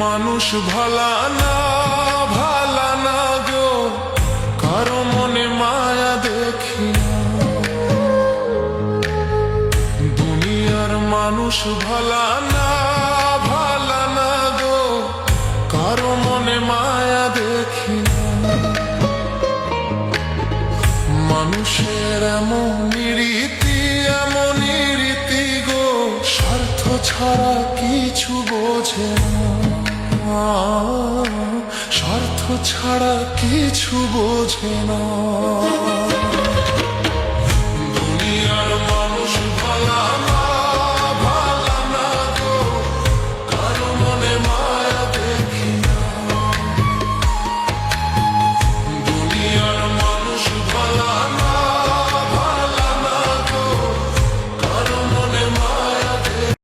মানুষ ভালা না, ভালা না গো, কারো মনে মায়া দেখি না। দুনিয়ার মানুষ ভালা না, ভালা না গো, কারো মনে মায়া দেখি না। মানুষের এমনই রীতি, এমনই রীতি গো, স্বার্থ ছাড়া কিছু বোঝে না, স্বার্থ ছাড়া কিছু বোঝে না।